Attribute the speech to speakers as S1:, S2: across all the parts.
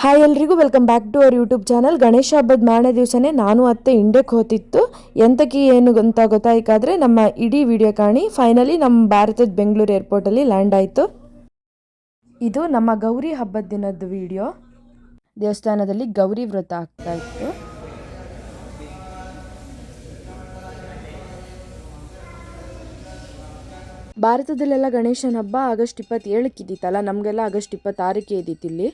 S1: Hi ಎಲ್ರಿಗೂ welcome back to our YouTube channel. Ganesha ಹಬ್ಬದ ಮಾರನೇ ದಿವಸನೇ ನಾನು ಅತ್ತೆ ಇಂಡಿಯಾಕ್ಕೆ ಹೋತಿತ್ತು. ಎಂತಕ್ಕೆ ಏನು ಅಂತ ಗೊತ್ತಾಯ್ಕಾದ್ರೆ ನಮ್ಮ ಇಡೀ ವಿಡಿಯೋ ಕಾಣಿ. ಫೈನಲಿ ನಮ್ಮ ಭಾರತದ ಬೆಂಗಳೂರು ಏರ್ಪೋರ್ಟಲ್ಲಿ ಲ್ಯಾಂಡ್ ಆಯಿತು. ಇದು ನಮ್ಮ ಗೌರಿ ಹಬ್ಬದ ದಿನದ ವಿಡಿಯೋ. ದೇವಸ್ಥಾನದಲ್ಲಿ ಗೌರಿ ವ್ರತ ಆಗ್ತಾ ಇತ್ತು. ಭಾರತದಲ್ಲೆಲ್ಲ ಗಣೇಶನ ಹಬ್ಬ ಆಗಸ್ಟ್ 27ಕ್ಕೆ ಇದ್ದಿತ್ತಲ್ಲ, ನಮಗೆಲ್ಲ ಆಗಸ್ಟ್ 26ಕ್ಕೆ ಇದ್ದಿತ್ತು ಇಲ್ಲಿ.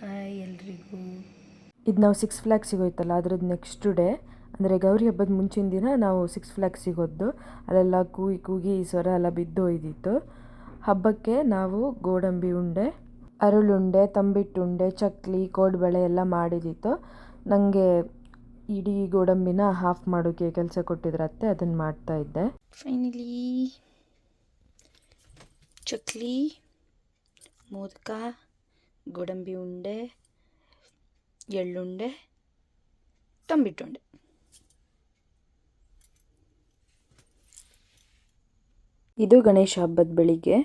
S1: ಹಾಯ್ ಎಲ್ರಿಗೂ. ಇದು ನಾವು ಸಿಕ್ಸ್ ಫ್ಲ್ಯಾಗ್ಸಿಗೆ ಹೋಯ್ತಲ್ಲ, ಅದ್ರದ್ದು ನೆಕ್ಸ್ಟ್ ಡೇ ಅಂದರೆ ಗೌರಿ ಹಬ್ಬದ ಮುಂಚಿನ ದಿನ ನಾವು ಸಿಕ್ಸ್ ಫ್ಲ್ಯಾಗ್ಸಿಗೆ ಹೋದ್ದು. ಅಲ್ಲೆಲ್ಲ ಕೂಗಿ ಸ್ವರ ಎಲ್ಲ ಬಿದ್ದೋಯ್ದಿತ್ತು. ಹಬ್ಬಕ್ಕೆ ನಾವು ಗೋಡಂಬಿ ಉಂಡೆ, ಅರಳುಂಡೆ, ತಂಬಿಟ್ಟುಂಡೆ, ಚಕ್ಲಿ, ಕೋಡ್ಬಳೆ ಎಲ್ಲ ಮಾಡಿದಿತ್ತು. ನನಗೆ ಇಡೀ ಗೋಡಂಬಿನ ಹಾಫ್ ಮಾಡೋಕ್ಕೆ ಕೆಲಸ ಕೊಟ್ಟಿದ್ರತ್ತೆ, ಅದನ್ನು ಮಾಡ್ತಾಯಿದ್ದೆ. ಫೈನಲಿ ಚಕ್ಲಿ, ಮೋದಕ, ಗೋಡಂಬಿ ಉಂಡೆ, ಎಳ್ಳುಂಡೆ, ತಂಬಿಟ್ಟುಂಡೆ. ಇದು ಗಣೇಶ ಹಬ್ಬದ ಬೆಳಿಗ್ಗೆ.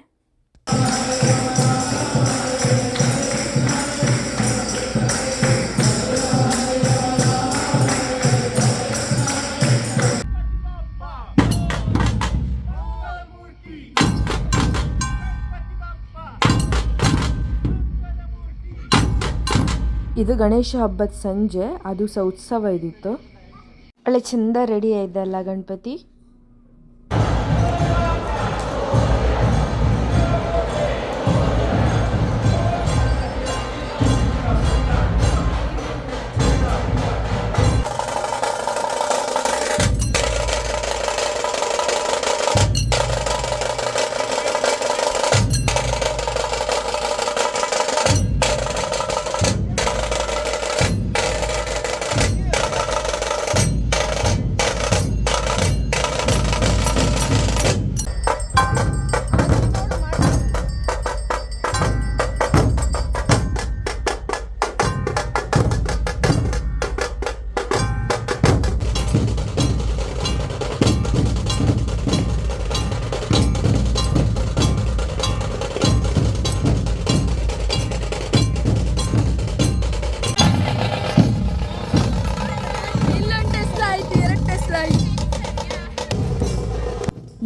S1: ಇದು ಗಣೇಶ ಹಬ್ಬದ ಸಂಜೆ, ಅದು ಸಹ ಉತ್ಸವ ಇದ್ದಿತ್ತು. ಒಳ್ಳೆ ಚೆಂದ ರೆಡಿ ಆಯ್ದಲ್ಲ ಗಣಪತಿ.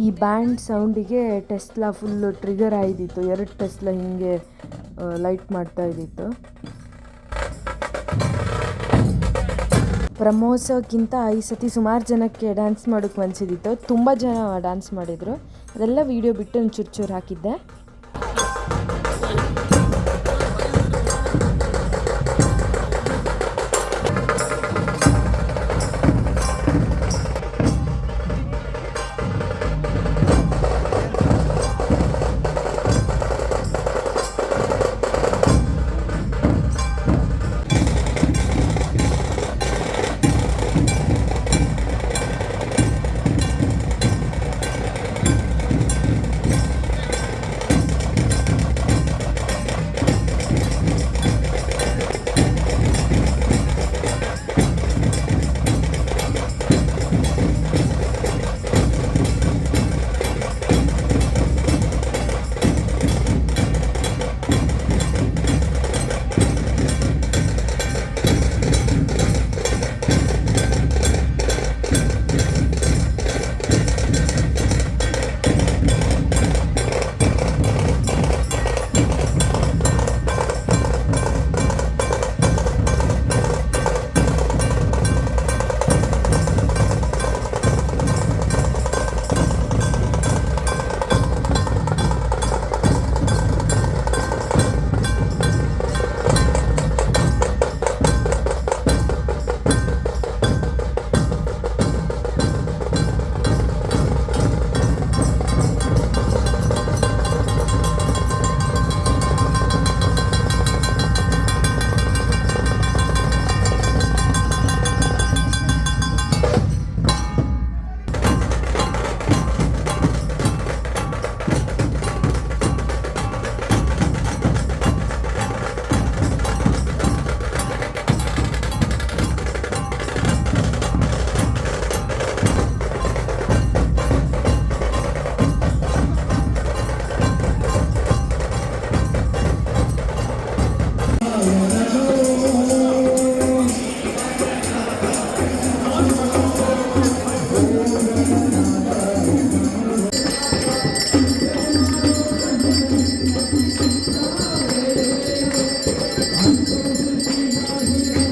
S1: ಈ ಬ್ಯಾಂಡ್ ಸೌಂಡಿಗೆ ಟೆಸ್ಲಾ ಫುಲ್ಲು ಟ್ರಿಗರ್ ಆಯ್ದಿತ್ತು. 2 ಟೆಸ್ಲಾ ಹಿಂಗೆ ಲೈಟ್ ಮಾಡ್ತಾ ಇದ್ದಿತ್ತು. ಬ್ರಹ್ಮೋತ್ಸವಕ್ಕಿಂತ ಈ ಸತಿ ಸುಮಾರು ಜನಕ್ಕೆ ಡ್ಯಾನ್ಸ್ ಮಾಡೋಕ್ಕೆ ಮನಸಿದ್ದಿತ್ತು. ತುಂಬ ಜನ ಡ್ಯಾನ್ಸ್ ಮಾಡಿದರು. ಅದೆಲ್ಲ ವೀಡಿಯೋ ಬಿಟ್ಟು ಚೂರು ಹಾಕಿದ್ದೆ.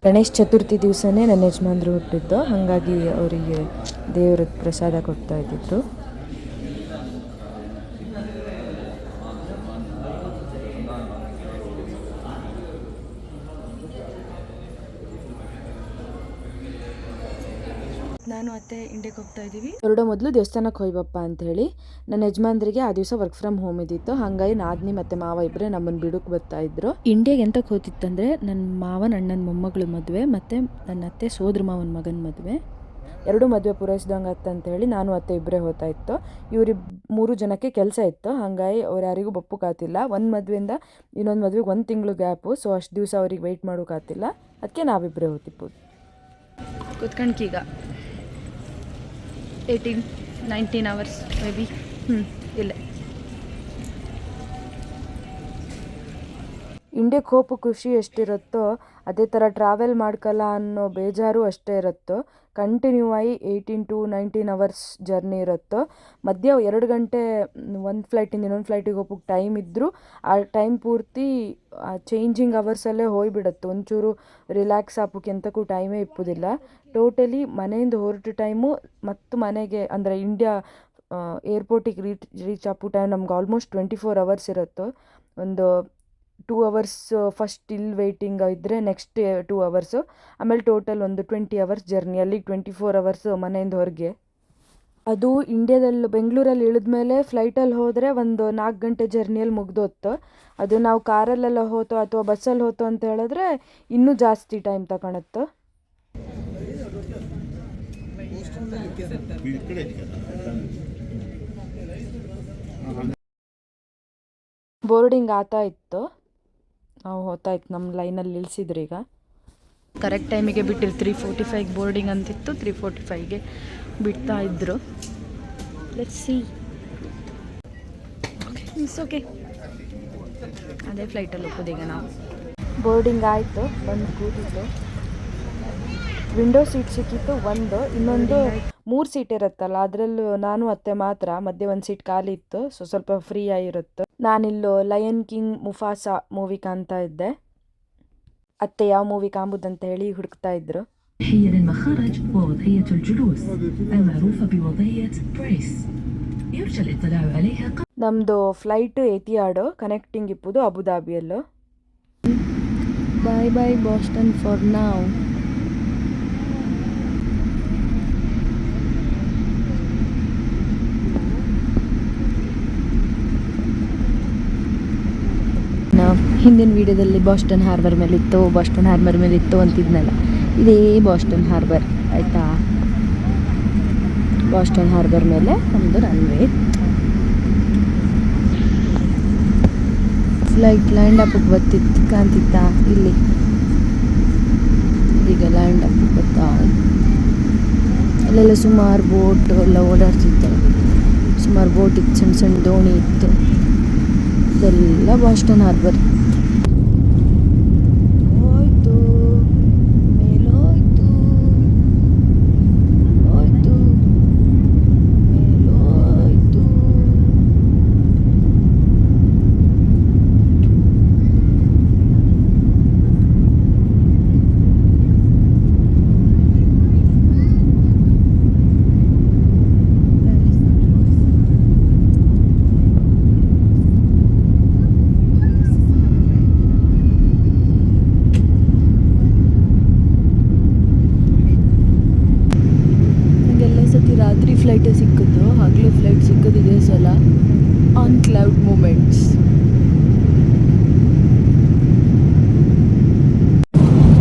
S1: ಗಣೇಶ ಚತುರ್ಥಿ ದಿವಸನೇ ನನ್ನ ಯಜಮಾನ್ರು ಹುಟ್ಟಿದ್ದು, ಹಾಗಾಗಿ ಅವರಿಗೆ ದೇವ್ರ ಪ್ರಸಾದ ಕೊಡ್ತಾ ಇದ್ದಿದ್ದು. ನಾನು ಅತ್ತೆ ಇಂಡಿಯಾಗೆ ಹೋಗ್ತಾ ಇದ್ದೀವಿ. ಹೊರಡೋ ಮೊದಲು ದೇವಸ್ಥಾನಕ್ಕೆ ಹೋಯ್ಬಪ್ಪ ಅಂತ ಹೇಳಿ ನನ್ನ ಯಜಮಾನ್ರಿಗೆ ಆ ದಿವಸ ವರ್ಕ್ ಫ್ರಮ್ ಹೋಮ್ ಇದ್ದಿತ್ತು. ಹಾಗಾಗಿ ನಾದಿನಿ ಮತ್ತು ಮಾವ ಇಬ್ಬರೇ ನಮ್ಮನ್ನು ಬಿಡೋಕೆ ಬರ್ತಾ ಇದ್ರು. ಇಂಡಿಯಾಗೆ ಎಂತಕ್ಕೆ ಹೋಗ್ತಿತ್ತಂದರೆ ನನ್ನ ಮಾವನ ಅಣ್ಣನ ಮೊಮ್ಮಗಳ ಮದುವೆ ಮತ್ತು ನನ್ನ ಅತ್ತೆ ಸೋದ್ರ ಮಾವನ ಮಗನ ಮದುವೆ, ಎರಡೂ ಮದುವೆ ಪೂರೈಸ್ದಂಗೆ ಅಂತ ಹೇಳಿ ನಾನು ಅತ್ತೆ ಇಬ್ಬರೇ ಹೋಗ್ತಾ ಇತ್ತು. ಇವ್ರಿಗೆ 3 ಜನಕ್ಕೆ ಕೆಲಸ ಇತ್ತು, ಹಾಗಾಗಿ ಅವ್ರು ಯಾರಿಗೂ ಬಪ್ಪುಕಾತಿಲ್ಲ. ಒಂದು ಮದುವೆಯಿಂದ ಇನ್ನೊಂದು ಮದುವೆಗೆ 1 ತಿಂಗಳು ಗ್ಯಾಪು. ಸೊ ಅಷ್ಟು ದಿವಸ ಅವ್ರಿಗೆ ವೆಯ್ಟ್ ಮಾಡೋಕ್ಕಾತಿಲ್ಲ, ಅದಕ್ಕೆ ನಾವಿಬ್ಬರೇ ಹೋಗ್ತಿಪ್ಪು. ಕೂತ್ಕಣ್ಕೀಗ 18-19 ಅವರ್ಸ್ ಮೇ ಬಿ ಇಲ್ಲೇ ಇಂಡಿಯಾಕ್ಕೆ ಹೋಗೋ ಖುಷಿ ಎಷ್ಟಿರುತ್ತೋ ಅದೇ ಥರ ಟ್ರಾವೆಲ್ ಮಾಡ್ಕಲ್ಲ ಅನ್ನೋ ಬೇಜಾರು ಅಷ್ಟೇ ಇರುತ್ತೋ. ಕಂಟಿನ್ಯೂ ಆಗಿ 18 to 19 ಅವರ್ಸ್ ಜರ್ನಿ ಇರುತ್ತೋ. ಮಧ್ಯ 2 ಗಂಟೆ ಒಂದು ಫ್ಲೈಟಿಂದ ಇನ್ನೊಂದು ಫ್ಲೈಟಿಗೆ ಹೋಗೋಕ್ಕೆ ಟೈಮ್ ಇದ್ದರೂ ಆ ಟೈಮ್ ಪೂರ್ತಿ ಚೇಂಜಿಂಗ್ ಅವರ್ಸಲ್ಲೇ ಹೋಗ್ಬಿಡುತ್ತೆ. ಒಂಚೂರು ರಿಲ್ಯಾಕ್ಸ್ ಆಗೋಕ್ಕೆ ಎಂತಕ್ಕೂ ಟೈಮೇ ಇಪ್ಪೋದಿಲ್ಲ. ಟೋಟಲಿ ಮನೆಯಿಂದ ಹೊರಟ ಟೈಮು ಮತ್ತು ಮನೆಗೆ ಅಂದರೆ ಇಂಡಿಯಾ ಏರ್ಪೋರ್ಟಿಗೆ ರೀಚ್ ಆಗೋ ಟೈಮ್ ನಮ್ಗೆ ಆಲ್ಮೋಸ್ಟ್ 24 ಅವರ್ಸ್ ಇರುತ್ತೋ. ಒಂದು 2 ಅವರ್ಸ್ ಫಸ್ಟ್ ಇಲ್ಲಿ ವೆಯ್ಟಿಂಗ್ ಇದ್ದರೆ ನೆಕ್ಸ್ಟ್ 2 ಅವರ್ಸು, ಆಮೇಲೆ ಟೋಟಲ್ ಒಂದು 20 ಅವರ್ಸ್ ಜರ್ನಿ. ಅಲ್ಲಿಗೆ 24 ಅವರ್ಸು ಮನೆಯಿಂದ ಹೊರಗೆ. ಅದು ಇಂಡಿಯಾದಲ್ಲಿ ಬೆಂಗಳೂರಲ್ಲಿ ಇಳಿದ್ಮೇಲೆ ಫ್ಲೈಟಲ್ಲಿ ಹೋದರೆ ಒಂದು 4 ಗಂಟೆ ಜರ್ನಿಯಲ್ಲಿ ಮುಗ್ದೋತ್ತು. ಅದು ನಾವು ಕಾರಲ್ಲೆಲ್ಲ ಹೋತೋ ಅಥವಾ ಬಸ್ಸಲ್ಲಿ ಹೋತೋ ಅಂತ ಹೇಳಿದ್ರೆ ಇನ್ನೂ ಜಾಸ್ತಿ ಟೈಮ್ ತಗೊಳುತ್ತೆ. ಬೋರ್ಡಿಂಗ್ ಆಗ್ತಾ ಇತ್ತು, ನಾವು ಹೋಗ್ತಾಯಿತ್ತು, ನಮ್ಮ ಲೈನಲ್ಲಿ ನಿಲ್ಲಿಸಿದ್ರು. ಈಗ ಕರೆಕ್ಟ್ ಟೈಮಿಗೆ ಬಿಟ್ಟಿರು. 3:45 ಬೋರ್ಡಿಂಗ್ ಅಂತಿತ್ತು, 3:45ಗೆ ಬಿಡ್ತಾ ಇದ್ದರು. Let's see. ಓಕೆ, ಅದೇ ಫ್ಲೈಟಲ್ಲಿ ಹೋಗೋದೀಗ ನಾವು. ಬೋರ್ಡಿಂಗ್ ಆಯಿತು, ಬಂದು ಕೂತಿತ್ತು. ವಿಂಡೋ ಸೀಟ್ ಸಿಕ್ಕಿತ್ತು ಒಂದು, ಇನ್ನೊಂದು 3 ಸೀಟ್ ಇರುತ್ತಲ್ಲ ಅದರಲ್ಲೂ ನಾನು ಅತ್ತೆ ಮಾತ್ರ. ಮಧ್ಯೆ ಒಂದು ಸೀಟ್ ಖಾಲಿ ಇತ್ತು, ಸೊ ಸ್ವಲ್ಪ ಫ್ರೀ ಆಗಿರುತ್ತೆ. ನಾನಿಲ್ಲೋ ಲಯನ್ ಕಿಂಗ್ ಮುಫಾಸಾ ಮೂವಿ ಕಾಣ್ತಾ ಇದ್ದೆ. ಅತ್ತೆ ಯಾವ ಮೂವಿ ಕಾಂಬುದಂತ ಹೇಳಿ ಹುಡುಕ್ತಾ ಇದ್ರು. ನಮ್ಮದು ಫ್ಲೈಟ್ ಎತಿಯಾಡು ಕನೆಕ್ಟಿಂಗ್ ಇಪ್ಪುದು ಅಬುದಾಬಿಯಲ್ಲೂ. Bye bye Boston for now. ಹಿಂದಿನ ವೀಡಿಯೋದಲ್ಲಿ ಬಾಸ್ಟನ್ ಹಾರ್ಬರ್ ಮೇಲಿತ್ತು ಅಂತಿದ್ನಲ್ಲ, ಇದೇ ಬಾಸ್ಟನ್ ಹಾರ್ಬರ್ ಆಯಿತಾ. ಬಾಸ್ಟನ್ ಹಾರ್ಬರ್ ಮೇಲೆ ನಮ್ಮದು ರನ್ವೇ ಇತ್ತು. ಫ್ಲೈಟ್ ಲ್ಯಾಂಡ್ ಅಪ್ಪಕ್ಕೆ ಬರ್ತಿತ್ತು ಕಾಣ್ತಿತ್ತಾ ಇಲ್ಲಿ. ಈಗ ಲ್ಯಾಂಡ್ ಅಪ್ಪಕ್ಕೆ ಬರ್ತಾ ಅಲ್ಲೆಲ್ಲ ಸುಮಾರು ಬೋಟ್ ಎಲ್ಲ ಓಡಾಡ್ತಿತ್ತು. ಸುಮಾರು ಬೋಟ್ ಇತ್ತು, ಸಣ್ಣ ಸಣ್ಣ ದೋಣಿ ಇತ್ತು. ಇದೆಲ್ಲ ಬಾಸ್ಟನ್ ಹಾರ್ಬರ್. ಹೋಯ್ತು ಮೇಲೋಯ್ತು, ಹೋಯ್ತು ಮೇಲೋಯ್ತು. ರಾತ್ರಿ ಫ್ಲೈಟೇ ಸಿಕ್ಕಿದ್ದು, ಹಗಲು ಫ್ಲೈಟ್ ಸಿಕ್ಕೋದಿದೆ ಸಲ. On cloud moments.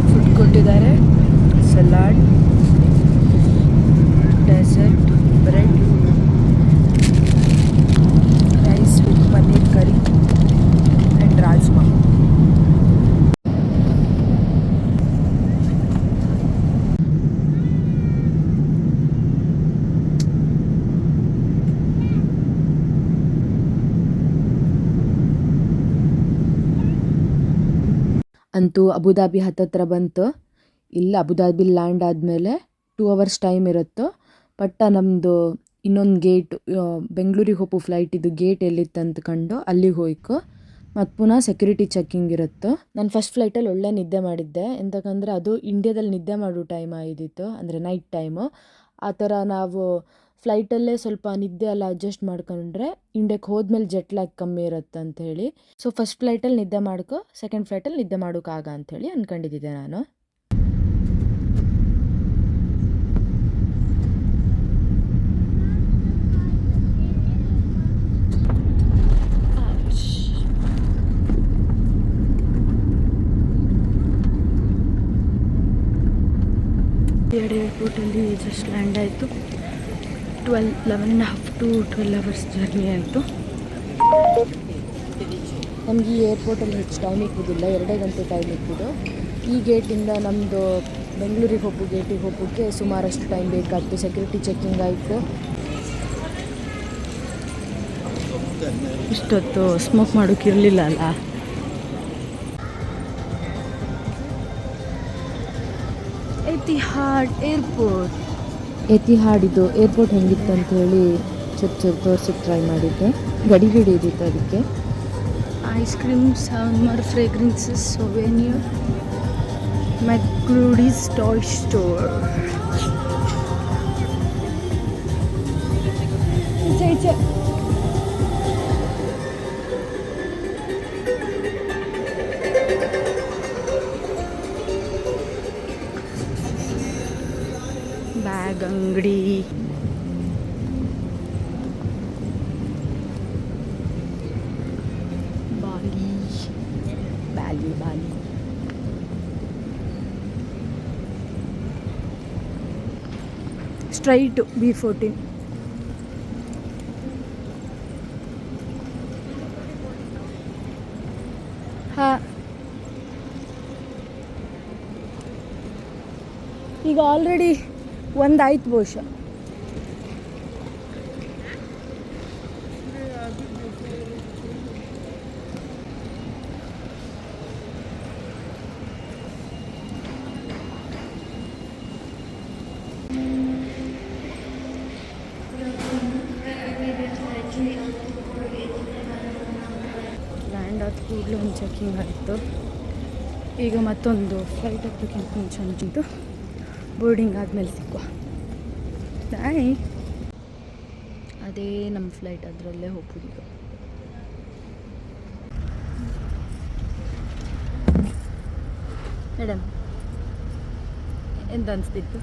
S1: ಫುಡ್ ಕೊಟ್ಟಿದ್ದಾರೆ, salad, dessert, bread, rice with paneer curry and rajma. ಅಂತೂ ಅಬುದಾಬಿ ಹತ್ತತ್ರ ಬಂತು. ಇಲ್ಲ ಅಬುದಾಬಿ ಲ್ಯಾಂಡ್ ಆದಮೇಲೆ 2 ಅವರ್ಸ್ ಟೈಮ್ ಇರುತ್ತೋ. ಬಟ್ ನಮ್ಮದು ಇನ್ನೊಂದು ಗೇಟ್ ಬೆಂಗಳೂರಿಗೆ ಹೋಗೋ ಫ್ಲೈಟಿದ್ದು ಗೇಟ್ ಎಲ್ಲಿತ್ತು ಅಂತ ಕಂಡು ಅಲ್ಲಿಗೆ ಹೋಯ್ಕೊ. ಮತ್ತು ಪುನಃ ಸೆಕ್ಯೂರಿಟಿ ಚೆಕ್ಕಿಂಗ್ ಇರುತ್ತೆ. ನಾನು ಫಸ್ಟ್ ಫ್ಲೈಟಲ್ಲಿ ಒಳ್ಳೆ ನಿದ್ದೆ ಮಾಡಿದ್ದೆ, ಎಂತಕ್ಕಂದರೆ ಅದು ಇಂಡಿಯಾದಲ್ಲಿ ನಿದ್ದೆ ಮಾಡೋ ಟೈಮ್ ಆಗಿದ್ದಿತ್ತು, ಅಂದರೆ ನೈಟ್ ಟೈಮು. ಆ ಥರ ನಾವು ಫ್ಲೈಟಲ್ಲೇ ಸ್ವಲ್ಪ ನಿದ್ದೆ ಎಲ್ಲ ಅಡ್ಜಸ್ಟ್ ಮಾಡ್ಕೊಂಡ್ರೆ ಇಂಡಿಯಾಕ್ಕೆ ಹೋದ್ಮೇಲೆ ಜೆಟ್ ಲ್ಯಾಗ್ ಕಮ್ಮಿ ಇರುತ್ತೆ ಅಂತ ಹೇಳಿ. ಸೊ ಫಸ್ಟ್ ಫ್ಲೈಟಲ್ಲಿ ನಿದ್ದೆ ಮಾಡ್ಕೊ, ಸೆಕೆಂಡ್ ಫ್ಲೈಟಲ್ಲಿ ನಿದ್ದೆ ಮಾಡೋಕ್ಕಾಗ ಅಂಥೇಳಿ ಅಂದ್ಕೊಂಡಿದ್ದೆ ನಾನು. ಏರ್ಪೋರ್ಟಲ್ಲಿ ಜಸ್ಟ್ ಲ್ಯಾಂಡ್ ಆಯಿತು. 11.5 to 12 hours ಜರ್ನಿ ಆಯಿತು. ನಮಗೆ ಈ ಏರ್ಪೋರ್ಟಲ್ಲಿ ಹೆಚ್ಚು ಟೈಮ್ ಇಕ್ಕೋದಿಲ್ಲ, 2 ಗಂಟೆ ಟೈಮ್ ಇಕ್ಕೋದು. ಈ ಗೇಟಿಂದ ನಮ್ಮದು ಬೆಂಗಳೂರಿಗೆ ಹೋಗೋ ಗೇಟಿಗೆ ಹೋಗೋಕ್ಕೆ ಸುಮಾರಷ್ಟು ಟೈಮ್ ಬೇಕಾಯಿತು. ಸೆಕ್ಯೂರಿಟಿ ಚೆಕ್ಕಿಂಗ್ ಆಯಿತು. ಇಷ್ಟೊತ್ತು ಸ್ಮೋಕ್ ಮಾಡೋಕ್ಕೆ ಇರಲಿಲ್ಲ ಅಲ್ಲ. ಎತಿಹಾಡ್ ಏರ್ಪೋರ್ಟ್. ಎತಿಹಾಡ್ ಇದು ಏರ್ಪೋರ್ಟ್ ಹೆಂಗಿತ್ತು ಅಂತ ಹೇಳಿ ಚೂರು ತೋರ್ಸಕ್ಕೆ ಟ್ರೈ ಮಾಡಿದ್ದೆ. ಗಡಿ ಇದ್ದಿತ್ತು ಅದಕ್ಕೆ. Ice cream, summer fragrances, souvenir, McLeod's toy store. Bag ಅಂಗಡಿ, ಬಾಲಿ ಸ್ಟ್ರೈಟು B14. ಈಗ ಆಲ್ರೆಡಿ ಒಂದಾಯ್ತು ಬಹುಶಃ. ಲ್ಯಾಂಡ್ ಆದ ಕೂಡಲೇ ಒಂದು ಚೆಕಿಂಗ್ ಆಯಿತು. ಈಗ ಮತ್ತೊಂದು ಫ್ಲೈಟ್ ಹತ್ತಕ್ಕಿಂತ ಮುಂಚೆ ಅಂತಿದ್ದು ಬೋರ್ಡಿಂಗ್ ಆದಮೇಲೆ ಸಿಕ್ಕುವ. ಬಾಯ್. ಅದೇ ನಮ್ಮ ಫ್ಲೈಟ್, ಅದರಲ್ಲೇ ಹೋಗ್ಬೋದು ಈಗ. ಮೇಡಮ್ ಎಂತ ಅನಿಸ್ತಿತ್ತು?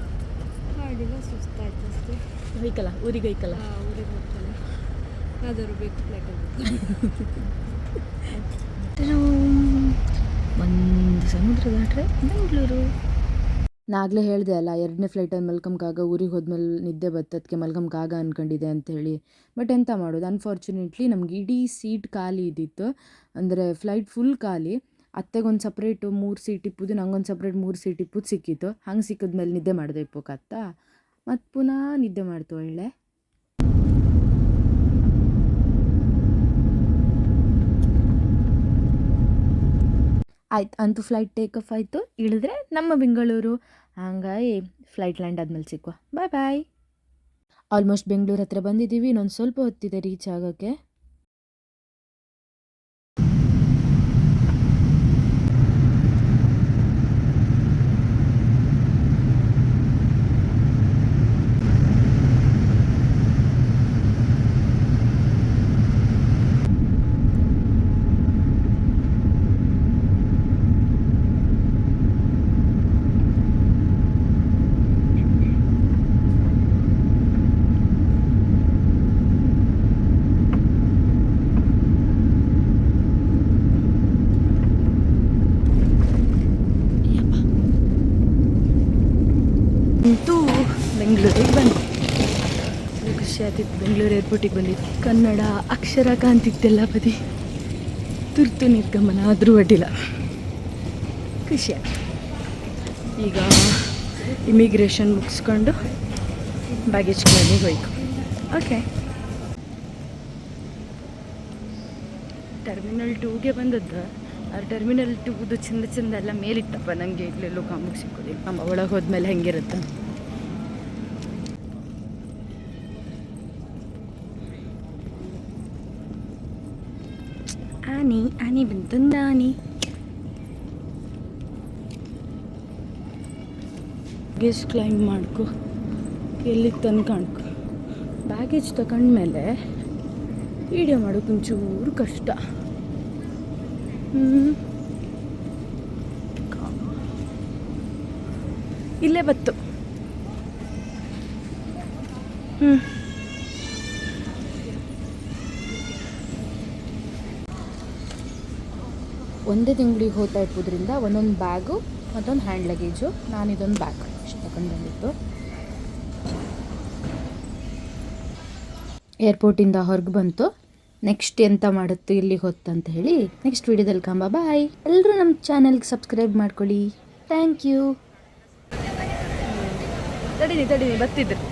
S2: ಮಾಡಿಲ್ಲ, ಸುಸ್ತಾಯ್ತು ಅಷ್ಟೇ.
S1: ಹೋಯ್ಕಲ್ಲ ಊರಿಗೆ ಹೋಯ್ಕಲ್ಲ?
S2: ಊರಿಗೆ ಹೋಗ್ತಾನೆ ಯಾವ್ದಾದ್ರು ಬೇಕು ಫ್ಲೈಟಲ್ಲಿ.
S1: ಒಂದು ಸಮುದ್ರ ದಾಟ್ರೆ ಬೆಂಗಳೂರು. ನಾಗಲೇ ಹೇಳಿದೆ ಅಲ್ಲ, 2ನೇ ಫ್ಲೈಟಲ್ಲಿ ಮಲ್ಕಂಕಾಗ, ಊರಿಗೆ ಹೋದ್ಮೇಲೆ ನಿದ್ದೆ ಬತ್ತದಕ್ಕೆ ಮಲ್ಕಂಕಾಗ ಅಂದ್ಕೊಂಡಿದ್ದೆ ಅಂಥೇಳಿ. ಬಟ್ ಎಂತ ಮಾಡೋದು, ಅನ್ಫಾರ್ಚುನೇಟ್ಲಿ ನಮ್ಗೆ ಇಡೀ ಸೀಟ್ ಖಾಲಿ ಇದ್ದಿತ್ತು. ಅಂದರೆ ಫ್ಲೈಟ್ ಫುಲ್ ಖಾಲಿ. ಅತ್ತೆಗೊಂದು ಸಪ್ರೇಟು 3 ಸೀಟ್ ಇಪ್ಪುದು, ನಂಗೊಂದು ಸಪ್ರೇಟ್ 3 ಸೀಟ್ ಇಪ್ಪುದು ಸಿಕ್ಕಿತ್ತು. ಹಂಗೆ ಸಿಕ್ಕಿದ್ಮೇಲೆ ನಿದ್ದೆ ಮಾಡಿದೆ ಇಪ್ಪೋಕತ್ತ. ಮತ್ತು ಪುನಃ ನಿದ್ದೆ ಮಾಡ್ತು ಒಳ್ಳೆ. ಆಯ್ತು, ಅಂತೂ ಫ್ಲೈಟ್ ಟೇಕ್ ಆಫ್ ಆಯಿತು. ಇಳಿದ್ರೆ ನಮ್ಮ ಬೆಂಗಳೂರು. ಹಂಗಾಗಿ ಫ್ಲೈಟ್ ಲ್ಯಾಂಡ್ ಆದಮೇಲೆ ಸಿಕ್ಕುವ. ಬಾಯ್ ಬಾಯ್. ಆಲ್ಮೋಸ್ಟ್ ಬೆಂಗಳೂರು ಹತ್ರ ಬಂದಿದ್ದೀವಿ. ಇನ್ನೊಂದು ಸ್ವಲ್ಪ ಹೊತ್ತಿದೆ ರೀಚ್ ಆಗೋಕ್ಕೆ. ಅಂತೂ ಬೆಂಗಳೂರಿಗೆ ಬಂದು ಖುಷಿ ಆಗ್ತಿತ್ತು. ಬೆಂಗಳೂರು ಏರ್ಪೋರ್ಟಿಗೆ ಬಂದಿತ್ತು. ಕನ್ನಡ ಅಕ್ಷರ ಕಾಣ್ತಿತ್ತೆಲ್ಲ ಬದಿ. ತುರ್ತು ನಿರ್ಗಮನ ಆದರೂ ಅಡ್ಡಿಲ್ಲ, ಖುಷಿ. ಈಗ ಇಮಿಗ್ರೇಷನ್ ಮುಗಿಸ್ಕೊಂಡು ಬ್ಯಾಗೇಜ್ ಕ್ಲೈಮಿಗೆ ಹೋಯ್ತು. ಓಕೆ, ಟರ್ಮಿನಲ್ 2ಗೆ ಬಂದದ್ದು. ಆ ಟರ್ಮಿನಲ್ 2ದು ಚಂದ ಎಲ್ಲ ಮೇಲಿತ್ತಪ್ಪ. ನನಗೆ ಇಲ್ಲೆಲ್ಲೋ ಕಾಮಿಗೆ ಸಿಕ್ಕೋದಿಲ್ಲ. ನಮ್ಮ ಒಳಗೆ ಹೋದ್ಮೇಲೆ ಹೆಂಗಿರುತ್ತೆ. ಆನಿ ಆನಿ ಬಂತಂದ ಆನಿ ಬ್ಯಾಗೇಜ್ ಕ್ಲೈಮ್ ಮಾಡ್ಕೊ ಎಲ್ಲಿಗೆ ತಂದು ಕಾಣ್ಕೊ ಬ್ಯಾಗೇಜ್ ತಗೊಂಡ್ಮೇಲೆ ವೀಡಿಯೋ ಮಾಡೋಕೆ ಒಂಚೂರು ಕಷ್ಟ. ಇಲ್ಲೇ ಬತ್ತು. ಒಂದೇ ತಿಂಗಳಿಗೆ ಹೋಗ್ತಾ ಇರ್ಬೋದ್ರಿಂದ ಒಂದೊಂದು ಬ್ಯಾಗು ಮತ್ತೊಂದು ಹ್ಯಾಂಡ್ ಲಗೇಜು. ನಾನು ಇದೊಂದು ಬ್ಯಾಗ್ ಇಷ್ಟು ತಗೊಂಡು ಬಂದಿತ್ತು. ಏರ್ಪೋರ್ಟಿಂದ ಹೊರಗೆ ಬಂತು. ನೆಕ್ಸ್ಟ್ ಎಂತ ಮಾಡುತ್ತು ಇಲ್ಲಿಗೆ ಹೊತ್ತು ಅಂತ ಹೇಳಿ ನೆಕ್ಸ್ಟ್ ವೀಡಿಯೋದಲ್ಲಿ ಕಂಬ. ಬಾಯ್. ಎಲ್ಲರೂ ನಮ್ಮ ಚಾನಲ್ಗೆ ಸಬ್ಸ್ಕ್ರೈಬ್ ಮಾಡ್ಕೊಳ್ಳಿ. Thank you. ತಡೀನಿ ಬರ್ತಿದ್ರು.